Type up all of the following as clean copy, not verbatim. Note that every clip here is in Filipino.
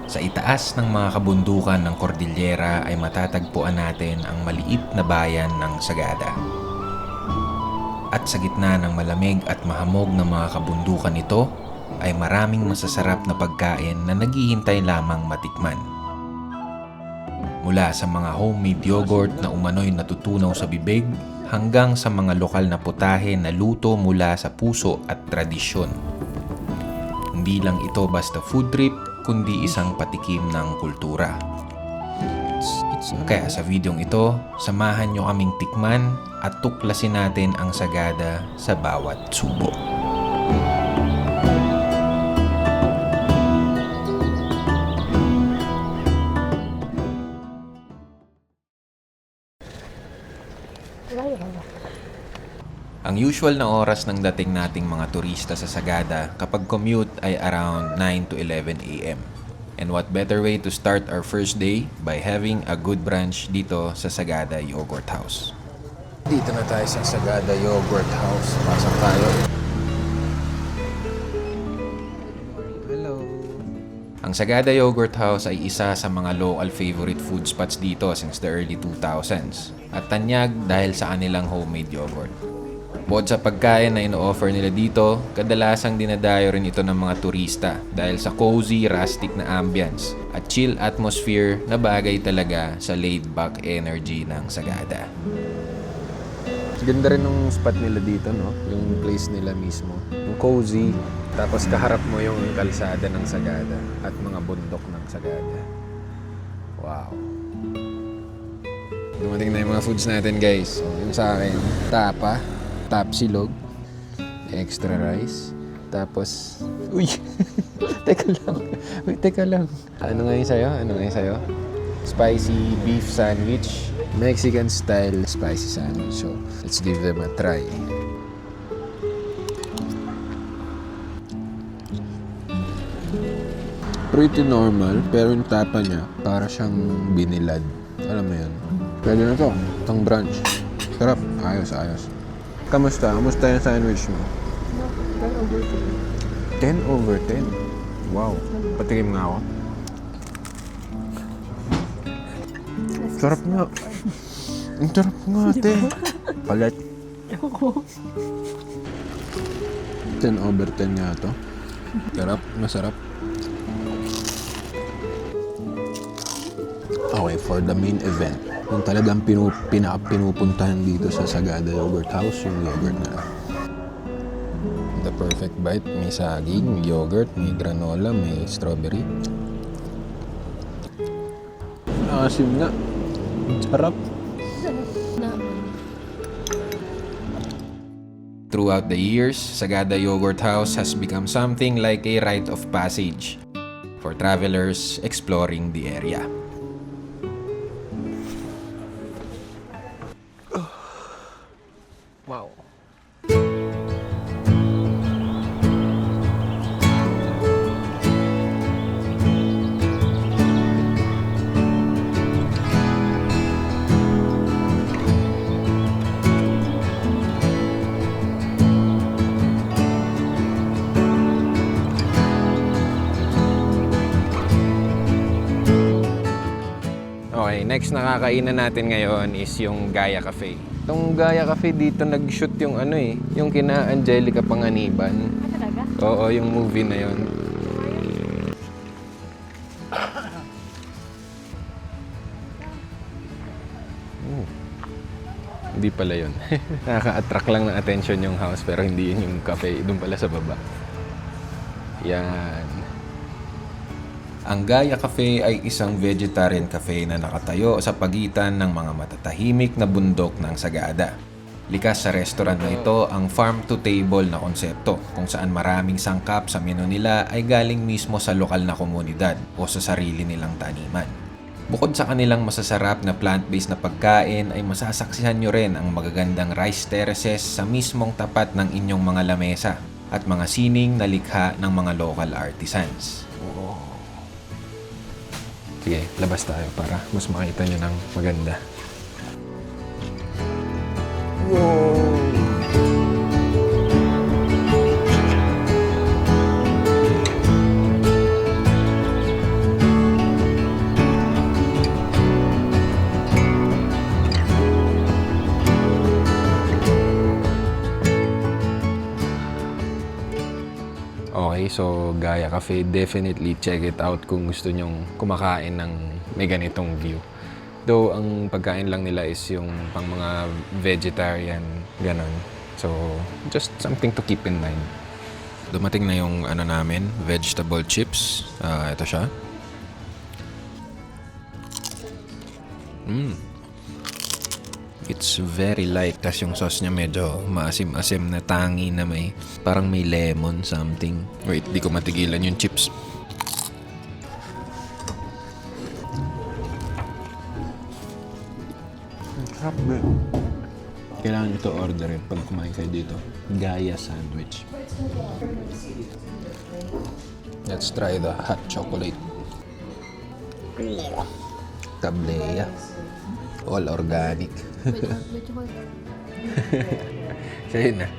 Sa itaas ng mga kabundukan ng Cordillera ay matatagpuan natin ang maliit na bayan ng Sagada. At sa gitna ng malamig at mahamog na mga kabundukan nito ay maraming masasarap na pagkain na naghihintay lamang matikman. Mula sa mga homemade yogurt na umano'y natutunaw sa bibig hanggang sa mga lokal na putahe na luto mula sa puso at tradisyon. Hindi lang ito basta food trip, kundi isang patikim ng kultura. Kaya sa videong ito, samahan nyo kaming tikman at tuklasin natin ang Sagada sa bawat subo. Ang usual na oras ng dating nating mga turista sa Sagada kapag commute ay around 9 to 11 a.m. And what better way to start our first day by having a good brunch dito sa Sagada Yogurt House. Dito na tayo sa Sagada Yogurt House. Pasok tayo. Hello. Ang Sagada Yogurt House ay isa sa mga local favorite food spots dito since the early 2000s. At tanyag dahil sa kanilang homemade yogurt. Bukod sa pagkain na ino-offer nila dito, kadalasang dinadayo rin ito ng mga turista dahil sa cozy, rustic na ambience at chill atmosphere na bagay talaga sa laid-back energy ng Sagada. Ganda rin ng spot nila dito, no? Yung place nila mismo. Yung cozy, tapos kaharap mo yung kalsada ng Sagada at mga bundok ng Sagada. Wow! Dumating na yung mga foods natin, guys. So, yung sa akin, tapa. Tapsilog, extra rice, tapos, uy, teka lang. Ano nga yung sa'yo? Spicy beef sandwich, Mexican style spicy sandwich. So, let's give them a try. Pretty normal, pero yung tapa niya, para siyang binilad. Alam mo yun? Pwede na to, itong brunch. Sarap, ayos. Kamusta yung sandwich mo? 10 over 10. Wow. Patikim nga ako. Sarap nga. Ang sarap nga, ate. Palat. 10 over 10 nga to. Sarap. Masarap. Okay, for the main event. Yung talagang pinupuntahan dito sa Sagada Yogurt House, yung yogurt na. The perfect bite. May saging, may yogurt, may granola, may strawberry. Asim nga. Sarap. Throughout the years, Sagada Yogurt House has become something like a rite of passage for travelers exploring the area. Wow. Okay, next na kakainan natin ngayon is yung Gaya Cafe. Itong Gaya Cafe dito nag-shoot yung yung kina Angelica Panganiban. Talaga? Oo, yung movie na yun. Hindi pala yun. Nakaka-attract lang ng attention yung house pero hindi yun yung cafe. Doon pala sa baba. Yan. Ang Gaya Cafe ay isang vegetarian cafe na nakatayo sa pagitan ng mga matatahimik na bundok ng Sagada. Likas sa restaurant na ito ang farm-to-table na konsepto kung saan maraming sangkap sa menu nila ay galing mismo sa lokal na komunidad o sa sarili nilang taniman. Bukod sa kanilang masasarap na plant-based na pagkain ay masasaksihan nyo rin ang magagandang rice terraces sa mismong tapat ng inyong mga lamesa at mga sining na likha ng mga local artisans. Sige, labas tayo para mas makita nyo ng maganda. Wow! Okay, so Gaia Cafe, definitely check it out kung gusto nyong kumakain ng may ganitong view. Though, ang pagkain lang nila is yung pang mga vegetarian, ganon. So, just something to keep in mind. Dumating na yung ano namin, vegetable chips. Ito siya. It's very light. Tas yung sauce niya medyo maasim-asim na tangi na may parang may lemon something. Wait, di ko matigilan yung chips. Sarap ba? Kailangan ito orderin pag kumain kayo dito. Gaia sandwich. Let's try the hot chocolate. Tablea. All organic. So yun na.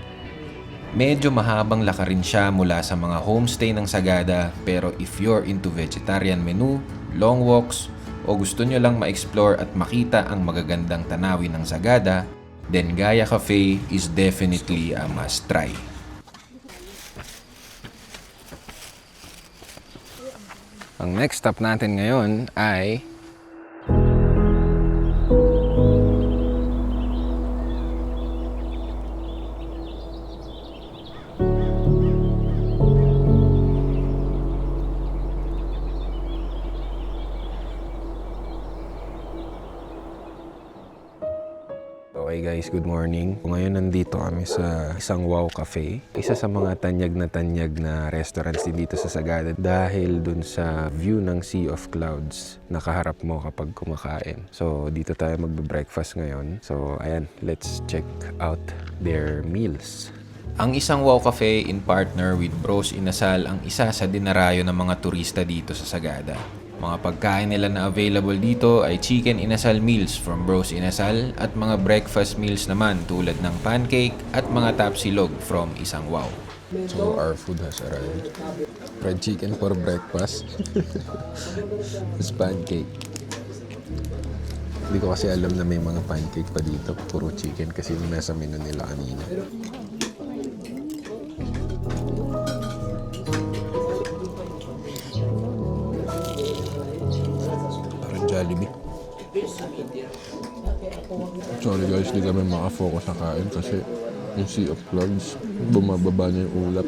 Medyo mahabang lakarin siya mula sa mga homestay ng Sagada, pero if you're into vegetarian menu, long walks, o gusto nyo lang ma-explore at makita ang magagandang tanawin ng Sagada, then Gaia Cafe is definitely a must-try. Ang next stop natin ngayon ay Okay guys, good morning. Ngayon nandito kami sa isang Wow Cafe. Isa sa mga tanyag na restaurants din dito sa Sagada dahil dun sa view ng Sea of Clouds na kaharap mo kapag kumakain. So dito tayo magbe-breakfast ngayon. So ayan, let's check out their meals. Ang isang Wow Cafe in partner with Bros Inasal ang isa sa dinarayo ng mga turista dito sa Sagada. Mga pagkain nila na available dito ay chicken inasal meals from Bros Inasal at mga breakfast meals naman tulad ng pancake at mga tapsilog from Isang Wow. So our food has arrived. Fried chicken for breakfast. It's pancake. Hindi ko kasi alam na may mga pancake pa dito. Puro chicken kasi nasa menu nila kanina. Jollibee. Sorry guys, di kami makafocus sa kain kasi yung Sea of Clouds, bumababa niya yung ulap.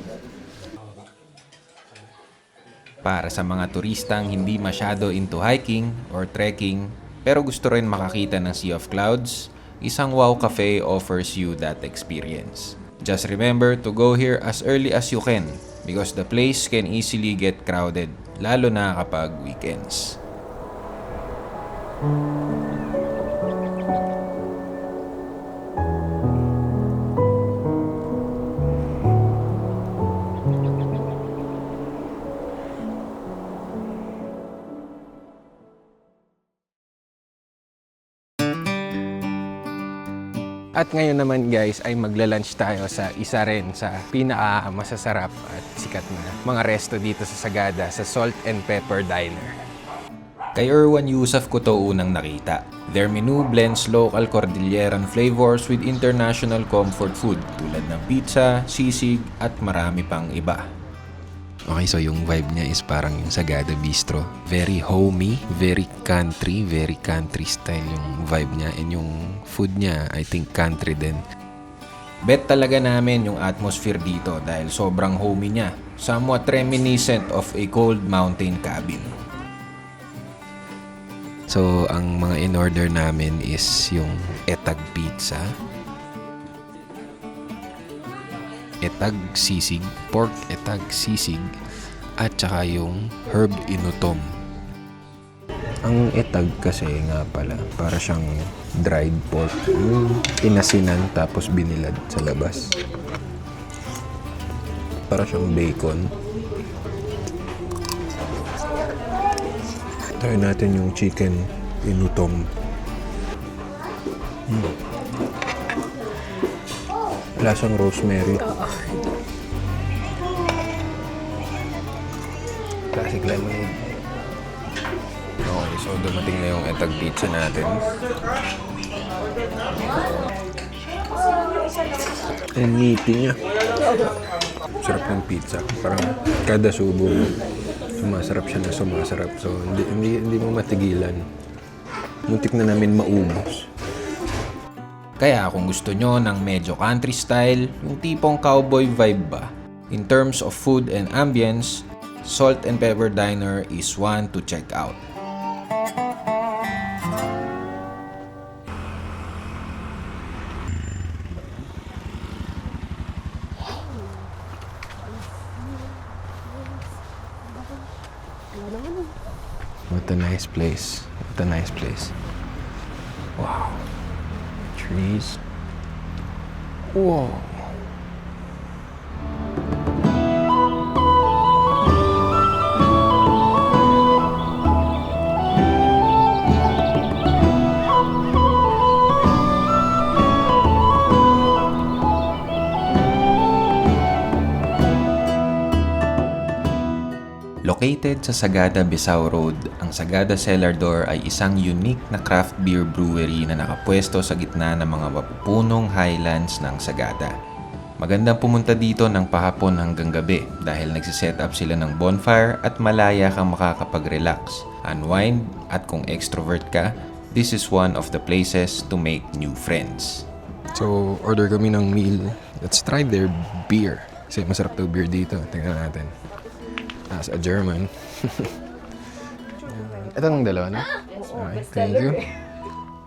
Para sa mga turistang hindi masyado into hiking or trekking pero gusto rin makakita ng Sea of Clouds, Isang Wow Cafe offers you that experience. Just remember to go here as early as you can because the place can easily get crowded, lalo na kapag weekends. At ngayon naman guys ay magla-lunch tayo sa isa rin sa pinaka-masasarap at sikat na mga resto dito sa Sagada sa Salt and Pepper Diner. Kay Erwan Yusuf ko to unang nakita. Their menu blends local Cordilleran flavors with international comfort food tulad ng pizza, sisig at marami pang iba. Okay, so yung vibe niya is parang yung Sagada Bistro. Very homey, very country style yung vibe niya. And yung food niya, I think country din. Bet talaga namin yung atmosphere dito dahil sobrang homey niya. Somewhat reminiscent of a cold mountain cabin. So, ang mga in-order namin is yung etag pizza, etag sisig, pork etag sisig, at saka yung herb inutom. Ang etag kasi nga pala, para siyang dried pork. Inasinan tapos binilad sa labas. Para siyang bacon. Try natin yung chicken inutom. Lasang rosemary. Classic lemonade. Okay, so dumating na yung etag pizza natin. Ang meaty niya. Sarap ng pizza. Parang kada subo mo, sumasarap siya na sumasarap. So, hindi mo matigilan. Muntik na namin maubos. Kaya kung gusto nyo ng medyo country style, yung tipong cowboy vibe ba, in terms of food and ambience, Salt and Pepper Diner is one to check out. What a nice place. What a nice place. Wow. Trees. Whoa. Located sa Sagada, Bisao Road, ang Sagada Cellar Door ay isang unique na craft beer brewery na nakapwesto sa gitna ng mga mapupunong highlands ng Sagada. Magandang pumunta dito ng pahapon hanggang gabi dahil nagsiset up sila ng bonfire at malaya kang makakapag-relax, unwind at kung extrovert ka, this is one of the places to make new friends. So, order kami ng meal. Let's try their beer. Kasi masarap daw beer dito. Tingnan natin. As a German. Ito ng dalawa na? Okay, thank you.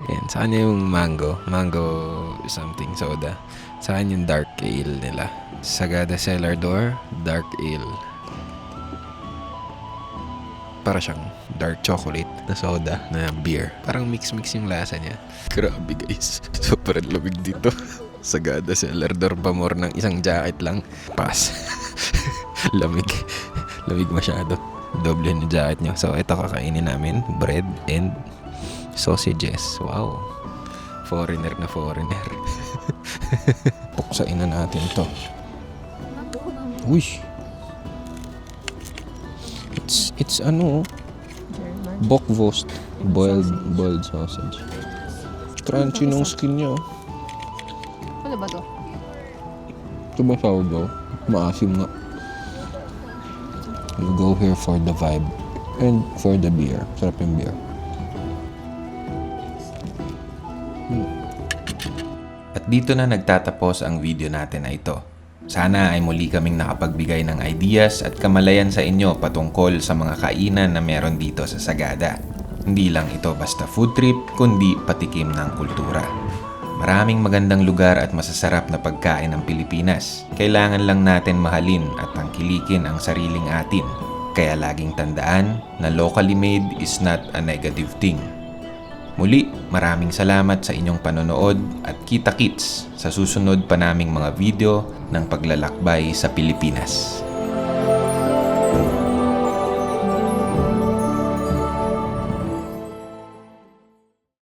Yan, sa kanya yung mango. Mango something soda. Sa kanya yung dark ale nila. Sagada Cellar Door, dark ale. Para siyang dark chocolate na soda na beer. Parang mix-mix yung lasa niya. Grabe guys. Super lamig dito. Sagada Cellar Door pa more ng isang jacket lang. Pass. Lamig. Lamig masyado. Doble yung jacket nyo. So, ito kakainin namin. Bread and sausages. Wow. Foreigner na foreigner. Puksain na natin to. Uy. It's ano? Bockwurst. Boiled sausage. Crunchy nung skin niya. Ano ba to? Ito ba sourdough? Maasim nga. We'll go here for the vibe and for the beer. Sarap yung beer. At dito na nagtatapos ang video natin na ito. Sana ay muli kaming nakapagbigay ng ideas at kamalayan sa inyo patungkol sa mga kainan na meron dito sa Sagada. Hindi lang ito basta food trip, kundi patikim ng kultura. Maraming magandang lugar at masasarap na pagkain ng Pilipinas. Kailangan lang natin mahalin at tangkilikin ang sariling atin. Kaya laging tandaan na locally made is not a negative thing. Muli, maraming salamat sa inyong panonood at kita-kits sa susunod pa naming mga video ng paglalakbay sa Pilipinas.